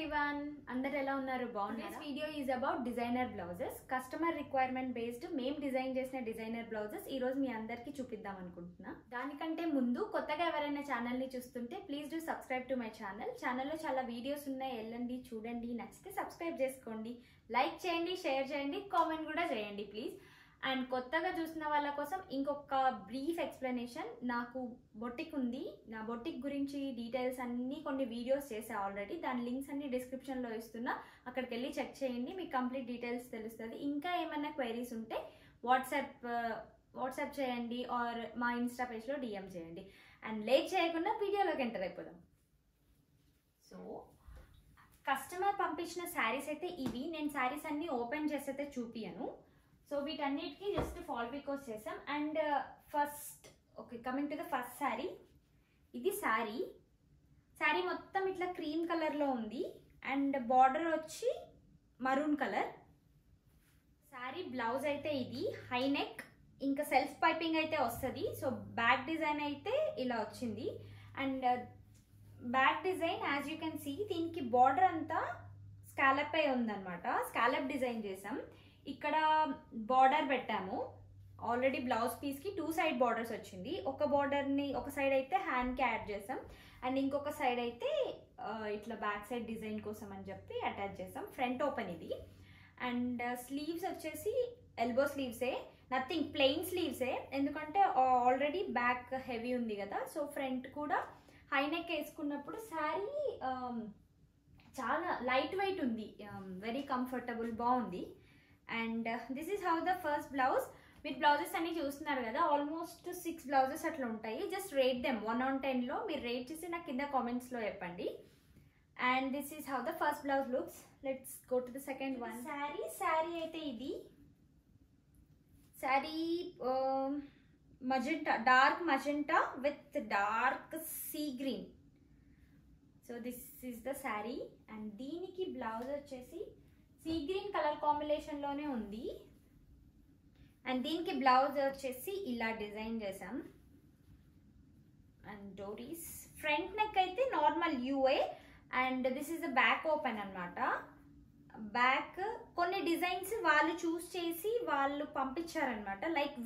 everyone, అందరు ఎలా ఉన్నారు? బాగున్నారా? This video is about designer blouses. Customer requirement based మేము డిజైన్ చేసిన డిజైనర్ బ్లౌజెస్ ఈ రోజు మీ అందరికీ చూపిద్దాం అనుకుంటున్నా. దానికంటే ముందు కొత్తగా ఎవరైనా ఛానల్ ని చూస్తుంటే please do subscribe to my channel. ఛానల్లో చాలా వీడియోస్ ఉన్నాయి, వెళ్ళండి చూడండి, నచ్చితే సబ్స్క్రైబ్ చేసుకోండి, లైక్ చేయండి, షేర్ చేయండి, కామెంట్ కూడా చేయండి ప్లీజ్. అండ్ కొత్తగా చూసిన వాళ్ళ కోసం ఇంకొక బ్రీఫ్ ఎక్స్ప్లెనేషన్. నాకు బొటిక్ ఉంది, నా బొటిక్ గురించి డీటెయిల్స్ అన్నీ కొన్ని వీడియోస్ చేసా ఆల్రెడీ. దాని లింక్స్ అన్ని డిస్క్రిప్షన్లో ఇస్తున్నా, అక్కడికి వెళ్ళి చెక్ చేయండి, మీకు కంప్లీట్ డీటెయిల్స్ తెలుస్తుంది. ఇంకా ఏమైనా క్వైరీస్ ఉంటే వాట్సాప్ చేయండి ఆర్ మా ఇన్స్టా పేజ్లో డిఎం చేయండి. అండ్ లేట్ చేయకుండా వీడియోలోకి ఎంటర్ అయిపోదాం. సో కస్టమర్ పంపించిన శారీస్ అయితే ఇవి. నేను శారీస్ అన్నీ ఓపెన్ చేసి అయితే చూపియను. సో వీటన్నిటికీ జస్ట్ ఫాల్ పికోస్ చేసాం. And first okay, coming to the first sari. ఇది శారీ మొత్తం ఇట్లా క్రీమ్ కలర్లో ఉంది అండ్ బార్డర్ వచ్చి మరూన్ కలర్. శారీ బ్లౌజ్ అయితే ఇది హై నెక్, ఇంకా సెల్ఫ్ పైపింగ్ అయితే వస్తుంది. సో బ్యాక్ డిజైన్ అయితే ఇలా వచ్చింది. And back design as you can see, దీనికి బార్డర్ అంతా స్కాలప్ అయి ఉందన్నమాట. స్కాలప్ డిజైన్ చేసాం. ఇక్కడ బార్డర్ పెట్టాము ఆల్రెడీ. బ్లౌజ్ పీస్కి 2 సైడ్ బార్డర్స్ వచ్చింది. ఒక బార్డర్ని ఒక సైడ్ అయితే హ్యాండ్కి యాడ్ చేసాం అండ్ ఇంకొక సైడ్ అయితే ఇట్లా బ్యాక్ సైడ్ డిజైన్ కోసం అని చెప్పి అటాచ్ చేసాం. ఫ్రంట్ ఓపెన్ ఇది. అండ్ స్లీవ్స్ వచ్చేసి ఎల్బో స్లీవ్సే, నథింగ్, ప్లెయిన్ స్లీవ్సే. ఎందుకంటే ఆల్రెడీ బ్యాక్ హెవీ ఉంది కదా. సో ఫ్రంట్ కూడా హై నెక్ వేసుకున్నప్పుడు శారీ చాలా లైట్ వెయిట్ ఉంది, వెరీ కంఫర్టబుల్, బాగుంది. And this is how the first blouse. మీరు బ్లౌజెస్ అన్ని చూస్తున్నారు కదా, ఆల్మోస్ట్ 6 బ్లౌజెస్ అట్లా ఉంటాయి. Just rate them 1 on 10లో. మీరు రేట్ చేసి నాకు కింద కామెంట్స్లో చెప్పండి. And this is how the first blouse looks. Let's go to the second one. Sari అయితే ఇది sari magenta, dark magenta with dark sea green. So this is the sari. And దీనికి blouse వచ్చేసి సీ గ్రీన్ కలర్ కాంబినేషన్లోనే ఉంది. అండ్ దీనికి blouse వచ్చేసి ఇలా design చేసాం. అండ్ డోరీస్, ఫ్రంట్ నెక్ అయితే నార్మల్ యూఏ. And this is the back open అనమాట. బ్యాక్ కొన్ని డిజైన్స్ వాళ్ళు చూస్ చేసి వాళ్ళు పంపించారనమాట. లైక్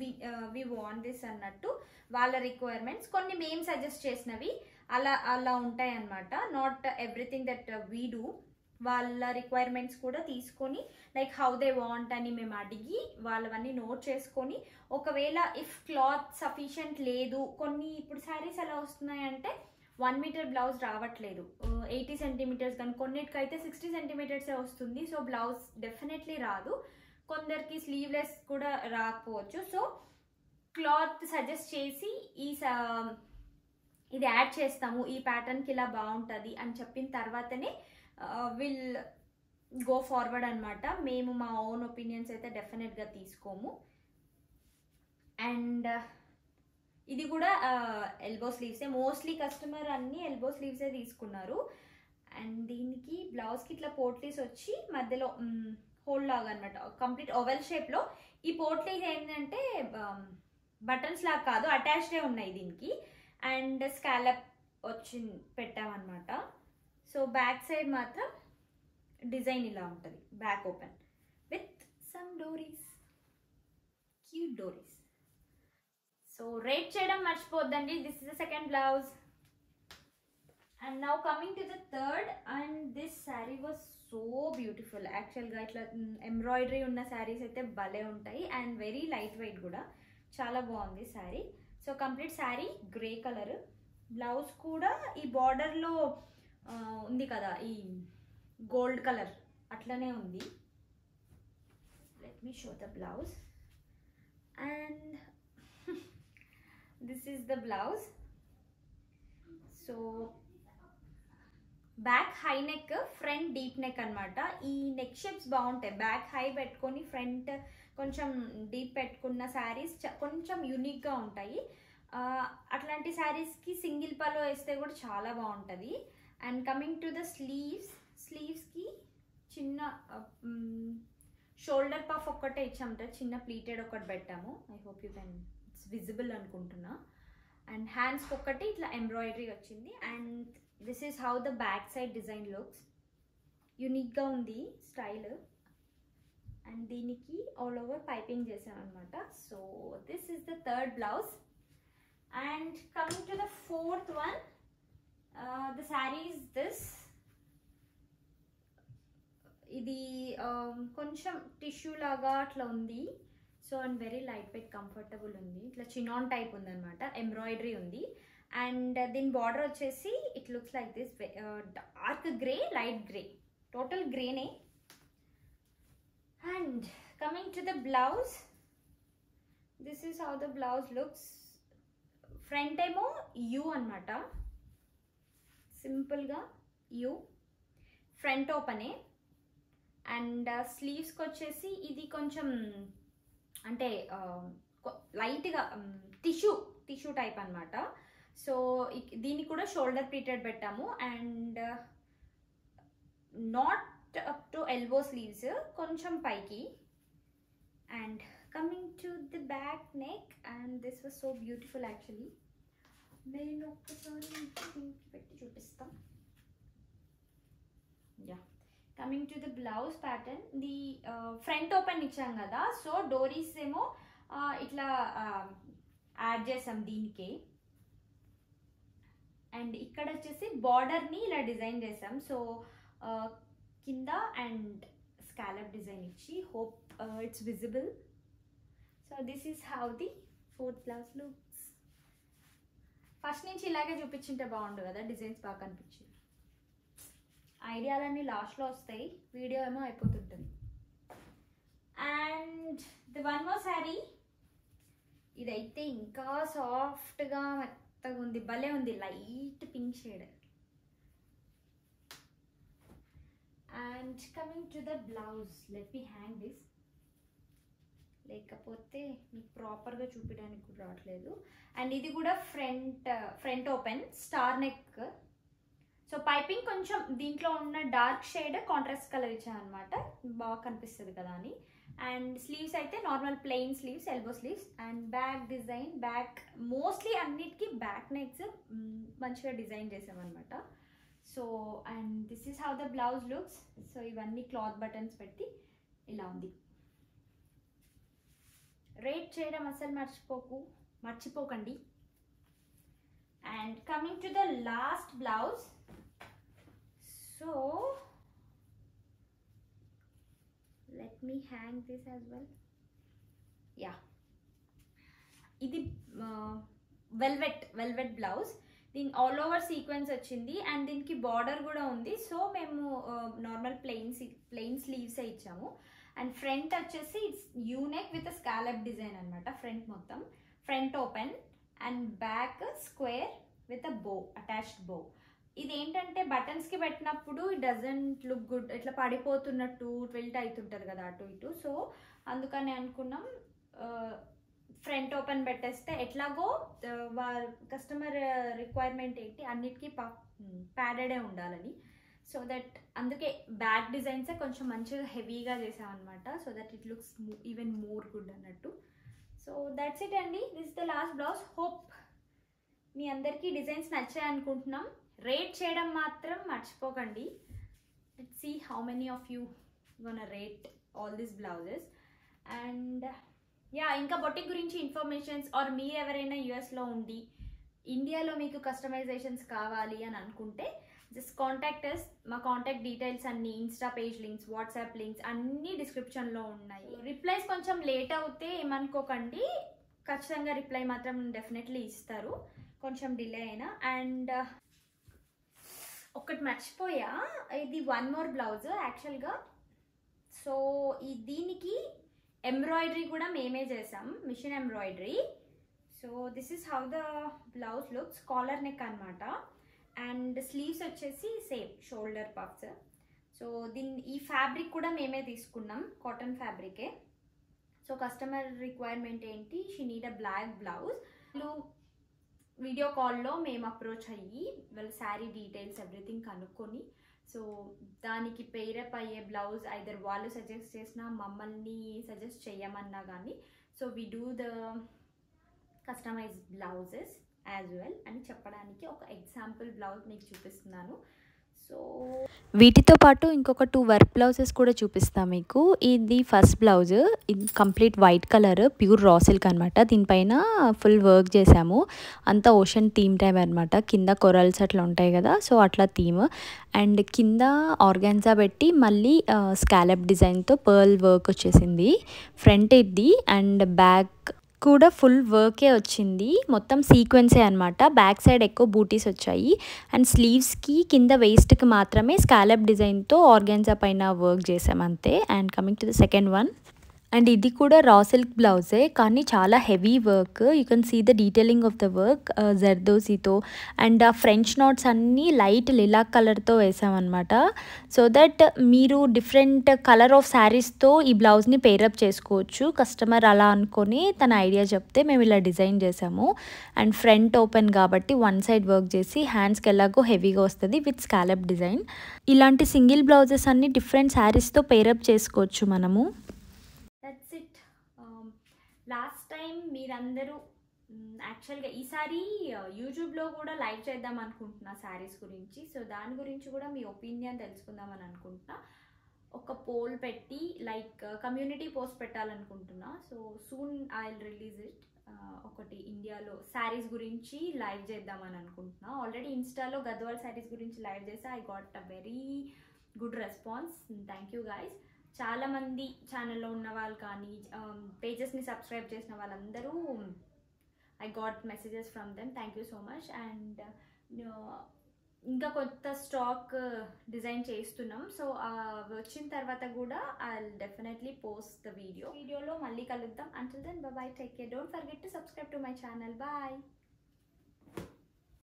వి వాంట్ దిస్ అన్నట్టు వాళ్ళ రిక్వైర్మెంట్స్. కొన్ని మేము సజెస్ట్ చేసినవి అలా ఉంటాయి అన్నమాట. Not everything that we do. వాళ్ళ రిక్వైర్మెంట్స్ కూడా తీసుకొని లైక్ హౌ దే వాంట్ అని మేము అడిగి వాళ్ళవన్నీ నోట్ చేసుకొని, ఒకవేళ ఇఫ్ క్లాత్ సఫిషియంట్ లేదు, కొన్ని ఇప్పుడు శారీస్ ఎలా వస్తున్నాయంటే 1 మీటర్ బ్లౌజ్ రావట్లేదు, 80 సెంటీమీటర్స్, కానీ కొన్నిటికైతే 60 సెంటీమీటర్సే వస్తుంది. సో బ్లౌజ్ డెఫినెట్లీ రాదు. కొందరికి స్లీవ్లెస్ కూడా రాకపోవచ్చు. సో క్లాత్ సజెస్ట్ చేసి ఇది యాడ్ చేస్తాము, ఈ ప్యాటర్న్కి ఇలా బాగుంటుంది అని చెప్పిన తర్వాతనే విల్ గో ఫార్వర్డ్ అనమాట. మేము మా ఓన్ ఒపీనియన్స్ అయితే డెఫినెట్గా తీసుకోము. అండ్ ఇది కూడా ఎల్బో స్లీవ్సే. మోస్ట్లీ కస్టమర్ అన్ని ఎల్బో స్లీవ్సే తీసుకున్నారు. అండ్ దీనికి బ్లౌజ్కి ఇట్లా పోట్లీస్ వచ్చి మధ్యలో హోల్ లాగా అనమాట, కంప్లీట్ ఓవెల్ షేప్లో. ఈ పోట్లీస్ ఏంటంటే బటన్స్ లాగా కాదు, అటాచ్డే ఉన్నాయి దీనికి. అండ్ స్కాలప్ వచ్చి పెట్టామన్నమాట. సో బ్యాక్ సైడ్ మాత్రం డిజైన్ ఇలా ఉంటుంది, బ్యాక్ ఓపెన్ విత్ సమ్ డోరీస్, క్యూట్ డోరీస్. సో రేట్ చేయడం మర్చిపోద్దండి. This is the second blouse. And now coming to the third. And this sari was so beautiful. యాక్చువల్గా ఇట్లా ఎంబ్రాయిడరీ ఉన్న శారీస్ అయితే భలే ఉంటాయి అండ్ వెరీ లైట్ వెయిట్ కూడా, చాలా బాగుంది sari. So complete sari grey colour. Blouse కూడా ఈ బార్డర్లో ఉంది కదా, ఈ గోల్డ్ కలర్ అట్లనే ఉంది. Let me show the blouse. And this is the blouse. So back high neck, front deep neck అనమాట. ఈ నెక్ షేప్స్ బాగుంటాయి. బ్యాక్ హై పెట్టుకొని ఫ్రంట్ కొంచెం డీప్ పెట్టుకున్న శారీస్ కొంచెం యూనిక్గా ఉంటాయి. అట్లాంటి శారీస్కి సింగిల్ పల్లో వేస్తే కూడా చాలా బాగుంటుంది. అండ్ కమింగ్ టు ద స్లీవ్స్కి చిన్న షోల్డర్ పఫ్ ఒక్కటే ఇచ్చామంట, చిన్న ప్లీటెడ్ ఒకటి పెట్టాము. I hope you can, it's visible అనుకుంటున్నా. అండ్ హ్యాండ్స్కి ఒక్కటి ఇట్లా ఎంబ్రాయిడరీ వచ్చింది. And this is how the back side design looks. యూనిక్గా ఉంది స్టైల్. అండ్ దీనికి ఆల్ ఓవర్ పైపింగ్ చేసాం అనమాట. So this is the third blouse. And coming to the fourth one, the sari is this. ఇది కొంచెం టిష్యూ లాగా అట్లా ఉంది. So and very light weight, comfortable ఉంది. ఇట్లా చినాన్ టైప్ ఉందన్నమాట, ఎంబ్రాయిడరీ ఉంది. అండ్ దీని బార్డర్ వచ్చేసి it looks like this, dark grey, light grey, total గ్రేనే. And coming to the blouse, this is how the blouse looks. Front ఏమో U అనమాట, సింపుల్గా యూ, ఫ్రంట్ ఓపెనే. అండ్ స్లీవ్స్కి వచ్చేసి ఇది కొంచెం అంటే లైట్గా టిష్యూ టైప్ అనమాట. సో దీనికి కూడా షోల్డర్ ప్లీటెడ్ పెట్టాము. And not up to elbow sleeves, కొంచెం పైకి. And coming to the back neck, and this was so beautiful actually. నేను ఒక్కసారి పెట్టి చూపిస్తాం. Yeah, coming to the blouse pattern, the front open ఇచ్చాం కదా, సో డోరీస్ ఏమో ఇట్లా యాడ్ చేసాం దీనికి. అండ్ ఇక్కడ వచ్చేసి బార్డర్ని ఇలా డిజైన్ చేసాం. సో కింద అండ్ స్కాలప్ డిజైన్ ఇచ్చి, hope it's visible. So this is how the fourth blouse looks. First నుంచి ఇలాగే చూపించింటే బాగుండు కదా, డిజైన్స్ బాగా కనిపించింది. ఐడియాలన్నీ లాస్ట్లో వస్తాయి, వీడియో ఏమో అయిపోతుంటుంది. And the one more sari, ఇదైతే ఇంకా సాఫ్ట్గా మెత్తగా ఉంది, భలే ఉంది, light pink shade. And coming to the blouse, let me hang this, లేకపోతే మీకు ప్రాపర్గా చూపించడానికి కూడా రావట్లేదు. అండ్ ఇది కూడా front open, star neck. So piping కొంచెం దీంట్లో ఉన్న డార్క్ షేడ్ కాంట్రాస్ట్ కలర్ ఇచ్చాను అనమాట, బాగా కనిపిస్తుంది కదా అని. అండ్ స్లీవ్స్ అయితే normal plain sleeves, elbow sleeves. And back design, back mostly అన్నిటికీ బ్యాక్ నెక్స్ మంచిగా డిజైన్ చేసామన్నమాట. So and this is how the blouse looks. So ఇవన్నీ క్లాత్ బటన్స్ పెట్టి ఇలా ఉంది. రేట్ చేయడం అసలు మర్చిపోకండి. And coming to the last blouse, so let me hang this as well. Yeah, ఇది వెల్వెట్ బ్లౌజ్. దీని ఆల్ ఓవర్ సీక్వెన్స్ వచ్చింది అండ్ దీనికి బార్డర్ కూడా ఉంది. సో మేము నార్మల్ ప్లెయిన్ స్లీవ్స్ ఇచ్చాము. అండ్ ఫ్రంట్ వచ్చేసి it's U-neck with scallop design అనమాట. ఫ్రంట్ మొత్తం front open and back square with a బో, అటాచ్డ్ బో. ఇది ఏంటంటే బటన్స్కి పెట్టినప్పుడు ఇట్ డజంట్ లుక్ గుడ్, ఇట్లా పడిపోతున్నట్టు ట్విల్ట్ అవుతుంటుంది కదా అటు ఇటు. సో అందుకని అనుకున్నాం ఫ్రంట్ ఓపెన్ పెట్టేస్తే ఎట్లాగో కస్టమర్ రిక్వైర్మెంట్ ఏంటి అన్నిటికీ ప్యాడెడే ఉండాలని. సో దట్ అందుకే బ్యాక్ డిజైన్సే కొంచెం మంచిగా హెవీగా చేసామన్నమాట. So that it looks even more good అన్నట్టు. సో దట్స్ ఇట్ అండి, this the last blouse. Hope మీ అందరికీ డిజైన్స్ నచ్చాయి అనుకుంటున్నాం. రేట్ చేయడం మాత్రం మర్చిపోకండి. Let's see how many of you gonna rate all these blouses. And yeah, ఇంకా బొటిక్ గురించి ఇన్ఫర్మేషన్స్ ఆర్ మీరు ఎవరైనా యూఎస్లో ఉండి ఇండియాలో మీకు కస్టమైజేషన్స్ కావాలి అని అనుకుంటే జస్ట్ కాంటాక్ట్ అస్. మా కాంటాక్ట్ డీటెయిల్స్ అన్నీ, insta page links, WhatsApp links అన్నీ డిస్క్రిప్షన్లో ఉన్నాయి. రిప్లైస్ కొంచెం లేట్ అవుతే ఏమనుకోకండి, ఖచ్చితంగా రిప్లై మాత్రం డెఫినెట్లీ ఇస్తారు, కొంచెం డిలే అయినా. అండ్ ఒకటి మర్చిపోయా, ఇది వన్ మోర్ బ్లౌజ్ యాక్చువల్గా. సో దీనికి ఎంబ్రాయిడరీ కూడా మేమే చేసాం, machine embroidery. So this is how the blouse looks. Collar neck అనమాట. అండ్ స్లీవ్స్ వచ్చేసి సేమ్ షోల్డర్ పఫ్స్. సో ఈ ఫ్యాబ్రిక్ కూడా మేమే తీసుకున్నాం, కాటన్ ఫ్యాబ్రికే. సో కస్టమర్ రిక్వైర్మెంట్ ఏంటి, she need a black blouse. Video కాల్లో మేము అప్రోచ్ అయ్యి వాళ్ళ శారీ డీటెయిల్స్ ఎవ్రీథింగ్ కనుక్కొని, సో దానికి పేరప్ అయ్యే బ్లౌజ్ ఐదర్ వాళ్ళు సజెస్ట్ చేసినా మమ్మల్ని సజెస్ట్ చేయమన్నా కానీ, so we do the customise blouses as well అని చెప్పడానికి ఒక ఎగ్జాంపుల్ బ్లౌజ్ మీకు చూపిస్తున్నాను. సో వీటితో పాటు ఇంకొక 2 వర్క్ బ్లౌజెస్ కూడా చూపిస్తా మీకు. ఇది ఫస్ట్ బ్లౌజ్, ఇది complete white colour pure raw silk అనమాట. దీనిపైన ఫుల్ వర్క్ చేసాము. అంతా ఓషన్ థీమ్ టైప్ అనమాట. కింద కొరల్స్ అట్లా ఉంటాయి కదా, సో అట్లా థీమ్. అండ్ కింద ఆర్గాన్జా పెట్టి మళ్ళీ స్కాలప్ డిజైన్తో పర్ల్ వర్క్ వచ్చేసింది. ఫ్రంట్ ఇది అండ్ బ్యాక్ కూడా ఫుల్ వర్కే వచ్చింది. మొత్తం సీక్వెన్సే అనమాట. బ్యాక్ సైడ్ ఎక్కువ బూటీస్ వచ్చాయి. అండ్ స్లీవ్స్కి కింద వేస్ట్కి మాత్రమే స్కాలప్ డిజైన్తో ఆర్గాన్జా పైన వర్క్ చేసాం అంతే. And coming to the second one, and ఇది కూడా రా సిల్క్ బ్లౌజే కానీ చాలా heavy work. You can see the detailing of the work జర్దోసీతో. అండ్ ఆ ఫ్రెంచ్ నోట్స్ అన్నీ లైట్ లిలాక్ కలర్తో వేసామన్నమాట. సో దట్ మీరు డిఫరెంట్ కలర్ ఆఫ్ శారీస్తో ఈ బ్లౌజ్ని పేరప్ చేసుకోవచ్చు. కస్టమర్ అలా అనుకొని తన ఐడియా చెప్తే మేము ఇలా డిజైన్ చేసాము. అండ్ ఫ్రంట్ ఓపెన్ కాబట్టి వన్ సైడ్ వర్క్ చేసి హ్యాండ్స్కి ఎలాగో హెవీగా వస్తుంది విత్ స్కాలప్ డిజైన్. ఇలాంటి సింగిల్ బ్లౌజెస్ అన్ని డిఫరెంట్ శారీస్తో పేరప్ చేసుకోవచ్చు మనము. That's it. లాస్ట్ టైం మీరందరూ యాక్చువల్గా ఈసారి యూట్యూబ్లో కూడా లైవ్ చేద్దాం అనుకుంటున్నా శారీస్ గురించి. సో దాని గురించి కూడా మీ ఒపీనియన్ తెలుసుకుందామని అనుకుంటున్నా. ఒక పోల్ పెట్టి లైక్ కమ్యూనిటీ పోస్ట్ పెట్టాలనుకుంటున్నా. So soon I will release it. ఒకటి ఇండియాలో శారీస్ గురించి లైవ్ చేద్దామని అనుకుంటున్నా. ఆల్రెడీ ఇన్స్టాలో గద్వాల్ శారీస్ గురించి లైవ్ చేసి I got a very good response. Thank you guys. చాలామంది ఛానల్లో ఉన్న వాళ్ళు కానీ పేజెస్ని సబ్స్క్రైబ్ చేసిన వాళ్ళందరూ I got messages from them. Thank you so much. And ఇంకా కొత్త స్టాక్ డిజైన్ చేస్తున్నాం. సో వచ్చిన తర్వాత కూడా I will definitely post the వీడియోలో మళ్ళీ కలుద్దాం. Until then bye bye, take care, don't forget to subscribe to my channel. Bye.